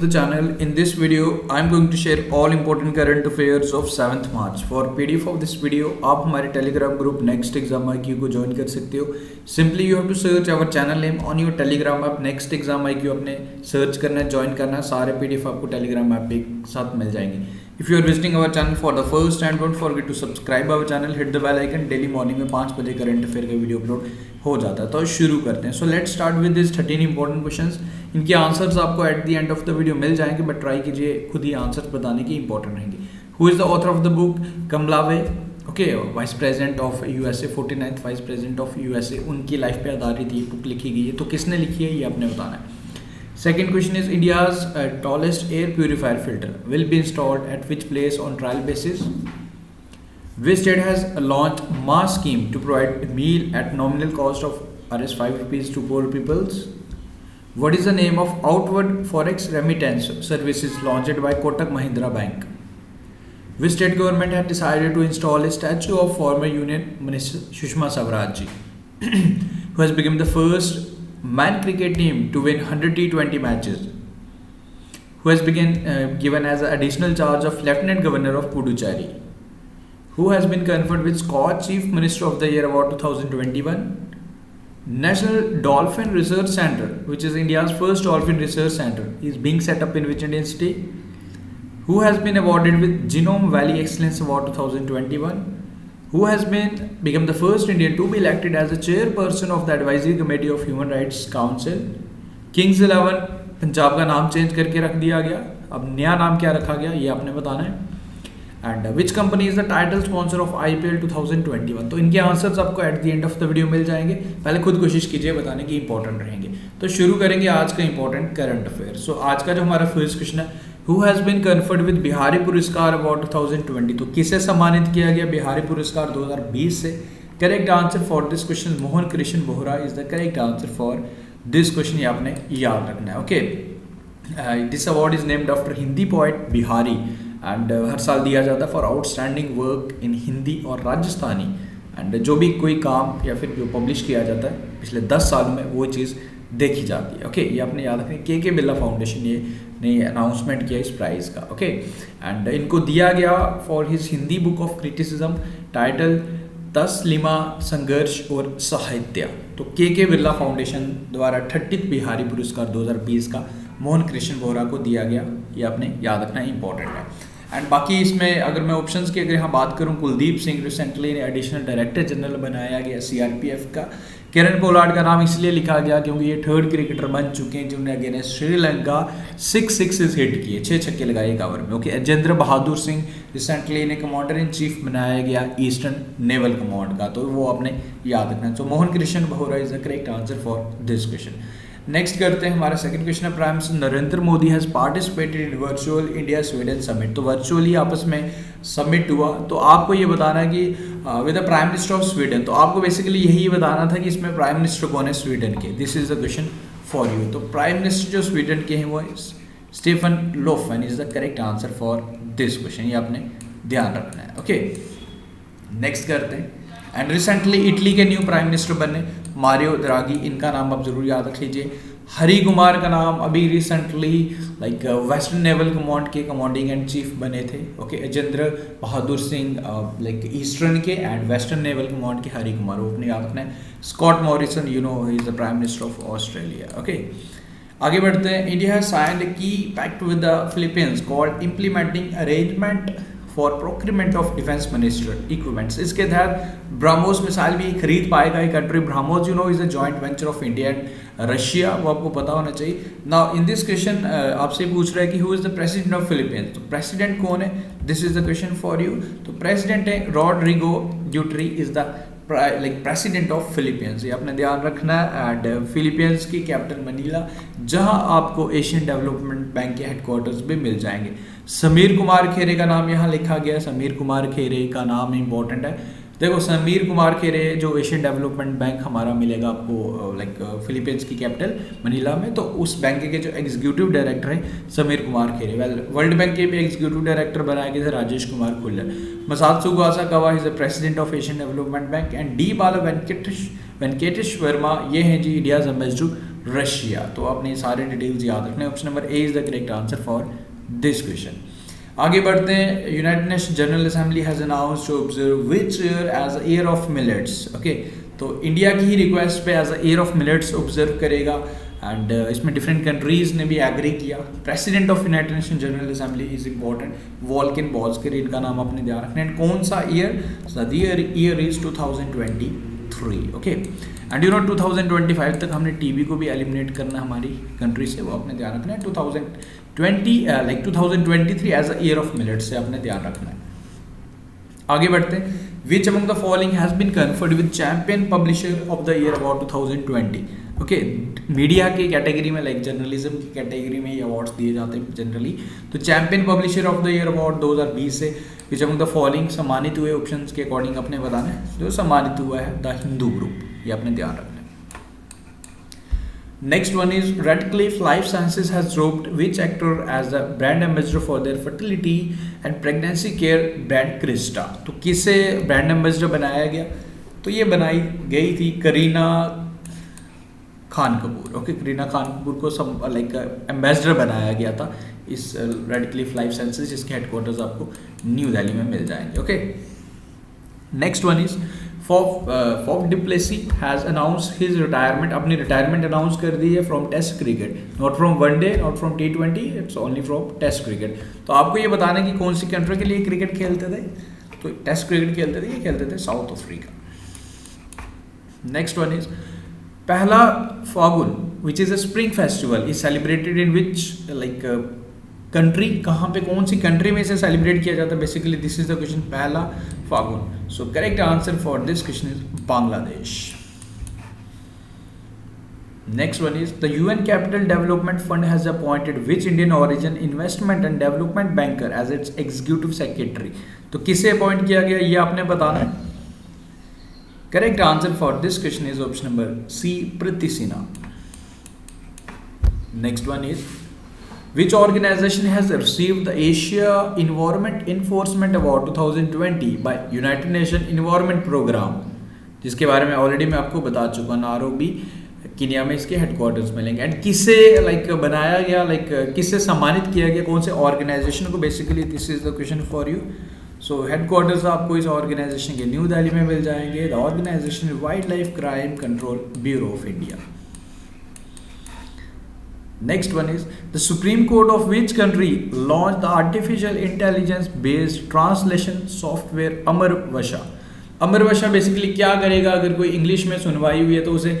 The channel. In this video I am going to share all important current affairs of 7th March. For PDF of this video आप हमारे Telegram group next exam IQ को join कर सकते हो. Simply you have to search our channel name on your Telegram app. Next exam IQ आपने search करना है, join करना है. सारे PDF आपको टेलीग्राम ऐप पे एक साथ मिल जाएंगे. If you are visiting our channel for the first time, don't forget to subscribe our channel, hit the bell icon. Daily morning में 5 बजे करंट अफेयर का वीडियो अपलोड हो जाता है. तो शुरू करते हैं. So let's start with this 13 important questions. इनके आंसर्स आपको at the end of the video मिल जाएंगे, बट ट्राई कीजिए खुद ही आंसर्स बताने की इंपॉर्टेंट रहेंगे. Who is the author of the book? Kamala way, okay, vice president of USA, 49th vice president of USA. उनकी लाइफ पे आधारित ये बुक लिखी गई है. तो किसने लिखी है ये आपने बताना है. Second question is India's tallest air purifier filter will be installed at which place on trial basis? Which state has launched mass scheme to provide meal at nominal cost of Rs 5 rupees to poor peoples? What is the name of outward forex remittance services launched by Kotak Mahindra Bank? Which state government had decided to install a statue of former Union Minister Sushma Swaraj ji, who has become the first man cricket team to win 100 T20 matches, who has been given as an additional charge of Lieutenant Governor of Puducherry, who has been conferred with Scotch Chief Minister of the Year Award 2021. National Dolphin Research Center, which is India's first dolphin research center, is being set up in which Indian city? Who has been awarded with Genome Valley Excellence Award 2021? Who has become the first Indian to be elected as the chairperson of the Advisory Committee of Human Rights Council? Kings 11 Punjab का नाम change करके रख दिया गया. अब नया नाम क्या रखा गया ये आपने बताना है. And which company is the title sponsor of IPL 2021? तो इनके आंसर्स आपको at the end of the video मिल जाएंगे. पहले खुद कोशिश कीजिए बताने की इंपॉर्टेंट रहेंगे. तो शुरू करेंगे आज का इंपॉर्टेंट करंट अफेयर. सो आज का जो हमारा फर्स्ट क्वेश्चन है, Who has been conferred with Bihari पुरस्कार अवार्ड 2020? तो किसे सम्मानित किया गया बिहारी पुरस्कार 2020 से? Correct answer for this question Mohan Krishna Bohra is the correct answer for this question. ये आपने याद रखना है. Okay, this award is named after Hindi poet Bihari and हर साल दिया जाता है for outstanding work in Hindi और राजस्थानी. एंड जो भी कोई काम या फिर जो पब्लिश किया जाता है पिछले 10 सालों में वो चीज़ देखी जाती है. ओके, ये आपने याद रखना है. के बिरला फाउंडेशन ये ने अनाउंसमेंट किया इस प्राइज का. ओके, एंड इनको दिया गया for his Hindi book of criticism title Taslima संघर्ष और साहित्य. तो के बिरला फाउंडेशन द्वारा 30th बिहारी पुरस्कार 2020 का मोहन कृष्ण बोहरा को दिया गया. ये आपने याद रखना इंपॉर्टेंट है. एंड बाकी इसमें अगर मैं ऑप्शंस की अगर यहाँ बात करूँ, Kuldeep Singh recently additional director general बनाया गया CRPF का. किरण पोलार्ड का नाम इसलिए लिखा गया क्योंकि ये 3rd क्रिकेटर बन चुके हैं जिन्होंने अगेंस्ट श्रीलंका 6 सिक्सेस हिट किए, 6 छक्के लगाए एक ओवर में. ओके, अजेंद्र बहादुर सिंह रिसेंटली इन्हें कमांडर इन चीफ बनाया गया ईस्टर्न नेवल कमांड का. तो वो आपने याद रखना है. तो Mohan Krishna Bohra is the correct answer for this question. Next करते हैं हमारा सेकंड क्वेश्चन है, prime minister Narendra Modi has participated in virtual India Sweden summit. तो वर्चुअली आपस में समिट हुआ. तो आपको ये बताना है कि with the prime minister of Sweden. तो आपको बेसिकली यही बताना था कि इसमें प्राइम मिनिस्टर कौन है स्वीडन के. This is the question for you. तो प्राइम मिनिस्टर जो स्वीडन के हैं वो Stefan Lofven is the correct answer for this question. ये आपने ध्यान रखना है. ओके, नेक्स्ट करते हैं. एंड रिसेंटली इटली के न्यू प्राइम मिनिस्टर बने मारियो द्रागी. इनका नाम आप जरूर याद रख लीजिए. हरी कुमार का नाम अभी रिसेंटली वेस्टर्न नेवल कमांड के कमांडिंग एंड चीफ बने थे. ओके, अजेंद्र बहादुर सिंह ईस्टर्न के एंड वेस्टर्न नेवल कमांड के हरी कुमार, वो अपने याद रखना है. Scott Morrison, you know, is the prime minister of Australia. Okay, आगे बढ़ते हैं. India has signed a key pact with the Philippines called implementing arrangement for procurement of defence minister equipments. इसके तहत ब्रह्मोस मिसाइल भी खरीद पाएगा ये country. BrahMos you know is a joint venture of India and Russia, वो आपको पता होना चाहिए. नाउ इन दिस क्वेश्चन आपसे पूछ रहा है कि who is the president of Philippines. तो प्रेसिडेंट कौन है? This is the question for you. तो प्रेसिडेंट है Rodrigo Duterte is the president of Philippines. ये आपने ध्यान रखना है. एंड फिलीपींस की कैपिटल मनीला, जहां आपको एशियन डेवलपमेंट बैंक के हेडक्वार्टर्स भी मिल जाएंगे. समीर कुमार खेरे का नाम यहाँ लिखा गया. समीर कुमार खेरे का नाम इंपॉर्टेंट है. देखो, समीर कुमार खेरे जो एशियन डेवलपमेंट बैंक हमारा मिलेगा आपको फिलीपींस की कैपिटल मनीला में. तो उस बैंक के जो एग्जीक्यूटिव डायरेक्टर हैं समीर कुमार खेरे. वर्ल्ड बैंक के भी एग्जीक्यूटिव डायरेक्टर बनाए गए थे Rajesh Kumar Khullar. Masatsugu Asakawa is the president of Asian development bank. And D Bala Venkatesh Verma ये हैं जी इंडियाज एम्बेसडर रशिया। तो आपने ये सारे डिटेल्स याद रखने। Option number A is the correct answer for this question. आगे बढ़ते हैं। United Nation General Assembly has announced to observe which year as a year of millets. Okay, तो इंडिया की ही रिक्वेस्ट पे as a year of millets observe करेगा and इसमें different countries ने भी एग्री किया। President of United Nation General Assembly is important, Volkan Bozkir, इनका नाम अपने ध्यान रखना है। कौन सा year? The year is 2023। Okay, and you know 2025 तक हमने टीबी को भी एलिमिनेट करना हमारी कंट्री से, वो अपने ध्यान रखना है। 2023 as a year of millet से अपने ध्यान रखना है। आगे बढ़ते हैं। Which among the following has been conferred with champion publisher of the year award 2020। Okay, media की कैटेगरी में, लाइक जर्नलिज्म की कैटेगरी में ये अवार्ड्स दिए जाते हैं जनरली। तो champion publisher of the year award 2020 से विच अमंग द फॉलोइंग सम्मानित हुए ऑप्शंस के अकॉर्डिंग अपने बताना है। जो सम्मानित हुआ है द हिंदू ग्रुप, ये अपने ध्यान रखना है। Next one is Radcliffe Life Sciences has roped which actor as the brand ambassador for their fertility and pregnancy care brand Krista। तो किसे ब्रांड एम्बेसडर बनाया गया? तो ये बनाई गई थी करीना खान कपूर। ओके, करीना खान कपूर को सब लाइक एम्बेसडर बनाया गया था इस रेडक्लिफ लाइफ साइंसेज, जिसके हेडक्वार्टर्स आपको न्यू दिल्ली में मिल जाएंगे। Okay, next one is Faf du Plessis has announce his retirement. अपनी रिटायरमेंट अनाउंस कर दी है from test cricket, not from one day, not from T20, it's only from test cricket. तो आपको ये बताना है कि कौन सी कंट्री के लिए क्रिकेट खेलते थे। तो टेस्ट क्रिकेट खेलते थे, ये खेलते थे South Africa. Next one is Pahela Falgun which is a spring festival is celebrated in which like country, कहाँ पे, कौन सी कंट्री में इसे सेलिब्रेट किया जाता है? Basically this is the question, Pahela Falgun. So correct answer for this question is Bangladesh. Next one is the UN capital development fund has appointed which Indian origin investment and development banker as its executive secretary. तो किसे अपॉइंट किया गया ये आपने बताना है। Correct answer for this question is option number C, Preeti Sinha. Next one is which organization has received the Asia Environment Enforcement Award 2020 by United Nations Environment Program, जिसके बारे में ऑलरेडी मैं आपको बता चुका हूँ। नायरोबी कीनिया में इसके हेडक्वार्टर्स मिलेंगे। एंड किसे लाइक बनाया गया, लाइक किससे सम्मानित किया गया, कौन से ऑर्गेनाइजेशन को? Basically this is the question for you. So headquarters आपको इस ऑर्गेनाइजेशन के न्यू दिल्ली में मिल जाएंगे। The organization wildlife crime control bureau of India. Next one is the Supreme Court of which country launched the artificial intelligence based translation software अमरवशा। अमरवशा basically क्या करेगा? अगर कोई इंग्लिश में सुनवाई हुई है तो उसे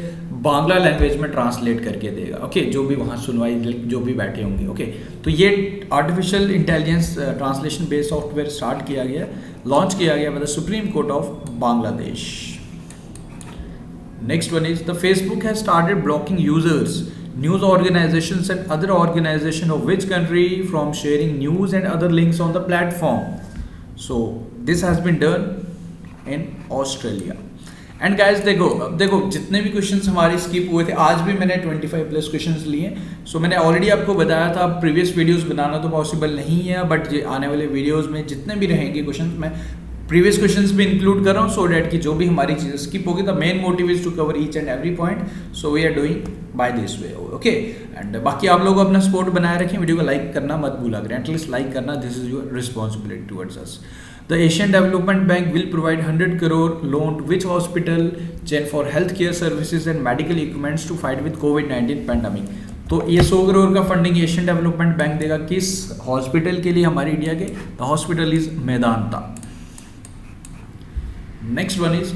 बांग्ला लैंग्वेज में ट्रांसलेट करके देगा। ओके, जो भी वहाँ सुनवाई जो भी बैठे होंगे। ओके, तो ये artificial intelligence translation based software start किया गया, लॉन्च किया गया by the supreme court of Bangladesh. Next one is the Facebook has started blocking users, news organizations and other organization of which country from sharing news and other links on the platform. So this has been done in Australia. And guys देखो जितने भी questions हमारे skip हुए थे, आज भी मैंने 25 plus questions लिए। सो मैंने ऑलरेडी आपको बताया था प्रीवियस वीडियोस बनाना तो पॉसिबल नहीं है, बट आने वाले वीडियोस में जितने भी रहेंगे क्वेश्चंस मैं प्रीवियस क्वेश्चंस भी इंक्लूड कर रहा हूँ, सो डैट कि जो भी हमारी चीज़ें स्किप होगी, the main motive is to cover each and every point, so we are doing by this way. Okay, and बाकी आप लोग अपना सपोर्ट बनाए रखें, वीडियो को लाइक करना मत भूला करें, एटलीस्ट लाइक करना, this is your responsibility towards us. The Asian Development Bank will provide 100 crore loan to which hospital chain for healthcare services and medical equipments to fight with COVID-19 pandemic। तो ये 100 करोड़ का funding Asian development bank देगा किस hospital के लिए? हमारे India के। The hospital is Medanta. Next one is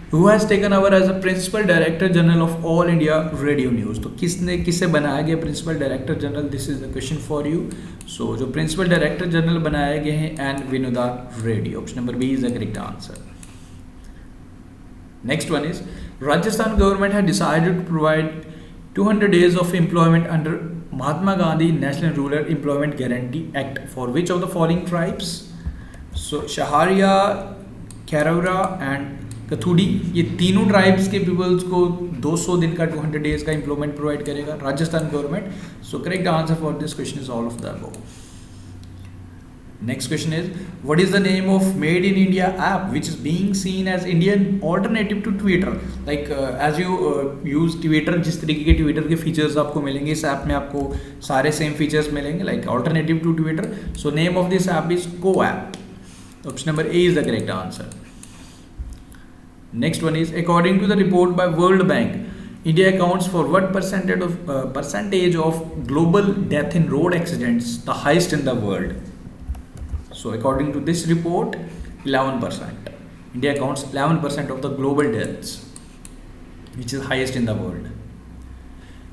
who has taken over as a principal director general of all India radio news। तो किससे बनाया गया principal director general? This is the question for you. So जो principal director general बनाए गए हैं and Vinoda Reddy, option number B is the correct answer. Next one is Rajasthan government has decided to provide 200 days of employment under Mahatma Gandhi National Rural Employment Guarantee Act for which of the following tribes? So Shaharia, Karaura and कथुड़ी, ये तीनों tribes के peoples को 200 दिन का 200 days का employment provide करेगा Rajasthan government. So correct answer for this question is all of the above. Next question is, what is the name of Made in India app which is being seen as Indian alternative to Twitter? Like as you use Twitter, जिस तरीके के Twitter के features आपको मिलेंगे इस app में आपको सारे same features मिलेंगे like alternative to Twitter. So name of this app is CoApp. Option number A is the correct answer. Next one is, according to the report by World Bank, India accounts for what percentage of global death in road accidents, the highest in the world? So according to this report, 11%. India accounts 11% of the global deaths, which is highest in the world.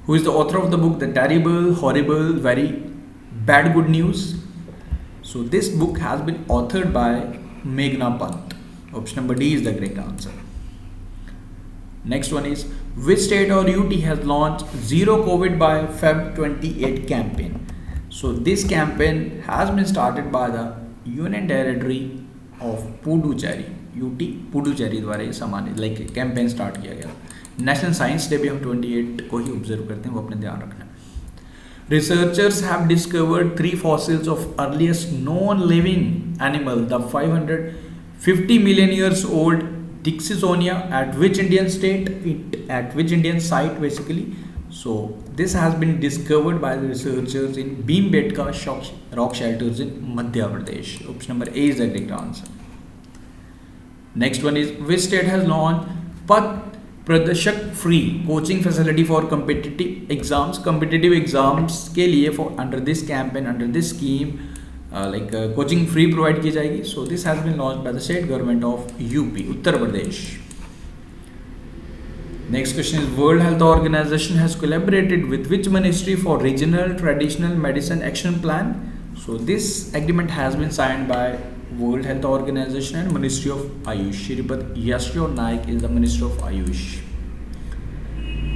Who is the author of the book The Terrible, Horrible, Very Bad Good News? So this book has been authored by Meghna Pant. Option number D is the correct answer. Next one is, which state or UT has launched Zero COVID by Feb 28 campaign? So this campaign has been started by the Union Territory of Puducherry. UT Puducherry द्वारा ये सामान like campaign start किया गया. National science day भी हम 28 को ही observe करते हैं, वो अपने ध्यान रखना. Researchers have discovered 3 fossils of earliest known living animal, the 550 million years old Dixonia, at which Indian site basically. So this has been discovered by the researchers in Bhimbetka rock shelters in Madhya Pradesh. Option number A is the correct answer. Next one is, which state has launched Path Pradashak free coaching facility for competitive exams? Competitive exams के लिए for under this campaign, under this scheme, coaching free provide की जाएगी. So this has been launched by the state government of UP, Uttar Pradesh. Next question is, World Health Organization has collaborated with which ministry for regional traditional medicine action plan? So this agreement has been signed by World Health Organization and Ministry of Ayush. Shripad Yashyo Naik is the Minister of Ayush.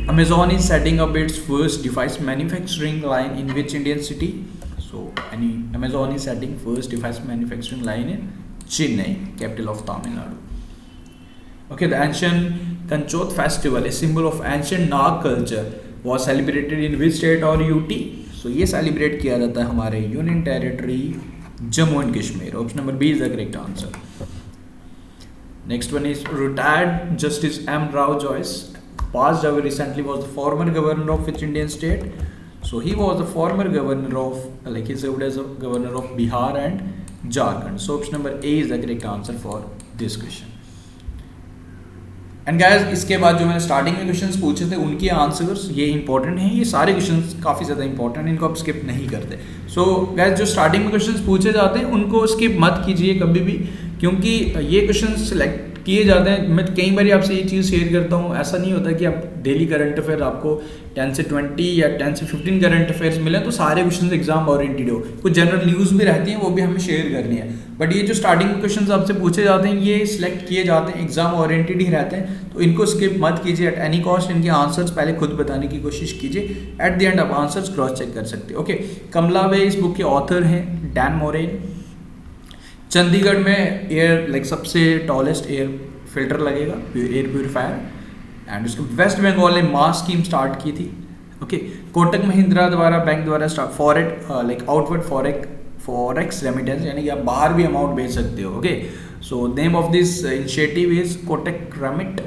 Amazon is setting up its first device manufacturing line in which Indian city? So Amazon is setting first device manufacturing line in Chennai, capital of Tamil Nadu. Okay, the ancient Kanchot festival, a symbol of ancient Nag culture, was celebrated in which state or UT? So ये celebrate किया जाता है हमारे union territory Jammu and Kashmir. Option number B is the correct answer. Next one is, retired justice M. Rao Joyce passed away recently, was the former governor of which Indian state? So he was the former governor of, like he served as a governor of Bihar and Jharkhand. So option number A is the correct answer for this question. And guys, इसके बाद जो मैंने starting में questions पूछे थे उनके answers ये important हैं. ये सारे क्वेश्चंस काफ़ी ज़्यादा इंपॉर्टेंट हैं, इनको आप स्किप नहीं करते. सो गाइस, जो स्टार्टिंग में क्वेश्चंस पूछे जाते हैं उनको स्किप मत कीजिए कभी भी, क्योंकि ये क्वेश्चंस सिलेक्ट किए जाते हैं. मैं कई बार आपसे ये चीज़ शेयर करता हूँ, ऐसा नहीं होता कि आप डेली करंट अफेयर आपको 10 से 20 या 10 से 15 करंट अफेयर्स मिले तो सारे क्वेश्चंस एग्जाम ओरिएंटेड हो. कुछ जनरल न्यूज़ भी रहती हैं, वो भी हमें शेयर करनी है. बट ये जो स्टार्टिंग में क्वेश्चंस आपसे पूछे जाते हैं ये सिलेक्ट किए जाते हैं, एग्जाम ओरिएंटेड ही रहते हैं, तो इनको स्किप मत कीजिए एट एनी कॉस्ट. इनके आंसर्स पहले खुद बताने की कोशिश कीजिए, एट द एंड आप आंसर्स क्रॉस चेक कर सकते हैं. ओके, कमला वे इस बुक के ऑथर हैं, डैन मोरेन. चंडीगढ़ में एयर सबसे टॉलेस्ट एयर फिल्टर लगेगा, एयर प्यूरिफायर. एंड उसको वेस्ट बंगाल ने मास स्कीम स्टार्ट की थी. ओके, कोटक महिंद्रा द्वारा बैंक द्वारा स्टार्ट आउटवर्ड फॉरेक्स रेमिटेंस, यानी कि आप बाहर भी अमाउंट भेज सकते हो. Okay, so name of this initiative is Kotak remit.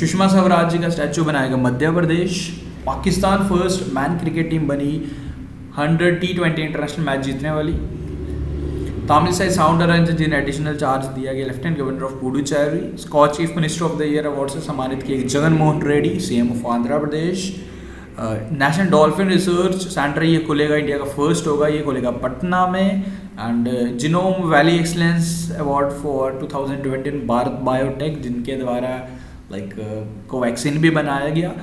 Sushma Swaraj ji का स्टैचू बनाएगा Madhya Pradesh. Pakistan first man cricket team बनी 100 T20 इंटरनेशनल मैच जीतने वाली. तमिलसाई साउंडरराजन जिन्हें एडिशनल चार्ज दिया गया, lieutenant governor of Puducherry. Scotch chief minister of the year award से सम्मानित किए गए Jagan Mohan Reddy, CM of Andhra Pradesh. National dolphin research centre ये खुलेगा, इंडिया का फर्स्ट होगा, ये खुलेगा पटना में. And Genome Valley excellence award for 2020 Bharat Biotech, जिनके द्वारा कोवैक्सीन भी बनाया गया.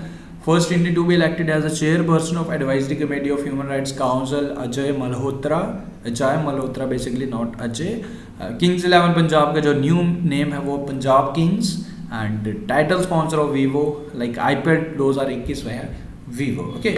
First Indian to be elected as a chairperson of advisory committee of human rights council, Ajay Malhotra basically, not Ajay. Kings 11 Punjab का जो न्यू नेम है वो Punjab Kings. And title sponsor of Vivo, iPad 2021 में है Vivo. Okay,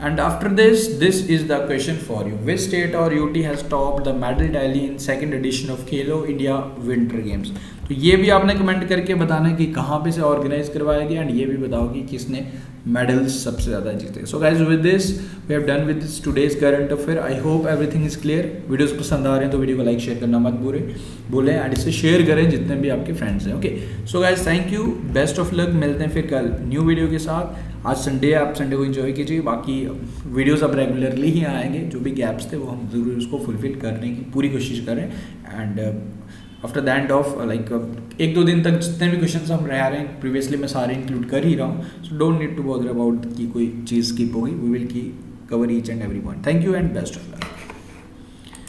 And after this is the question for you. Which state or UT has topped the medal tally in second edition of Khelo India Winter Games? तो ये भी आपने comment करके बताना है कि कहाँ पे से ऑर्गेनाइज करवाया गया, एंड ये भी बताओ कि किसने मेडल्स सबसे ज़्यादा जीते. So guys with this we have done with this today's current affair. I hope everything is clear. Videos पसंद आ रहे हैं तो वीडियो को लाइक शेयर करना मत भूलें एंड इसे शेयर करें जितने भी आपके फ्रेंड्स हैं. Okay so guys thank you, best of luck. मिलते हैं फिर कल न्यू वीडियो के साथ. आज संडे है, आप संडे को एंजॉय कीजिए. बाकी वीडियोस अब रेगुलरली ही आएंगे. जो भी गैप्स थे वो हम ज़रूर उसको फुलफिल करने की पूरी कोशिश करें. And after the end of like 1-2 दिन तक जितने भी क्वेश्चन हम रह रहे हैं प्रीवियसली मैं सारे इंक्लूड कर ही रहा हूँ. So don't need to bother about कि कोई चीज़ स्किप होगी. वी विल की cover each and every point. Thank you and best of luck.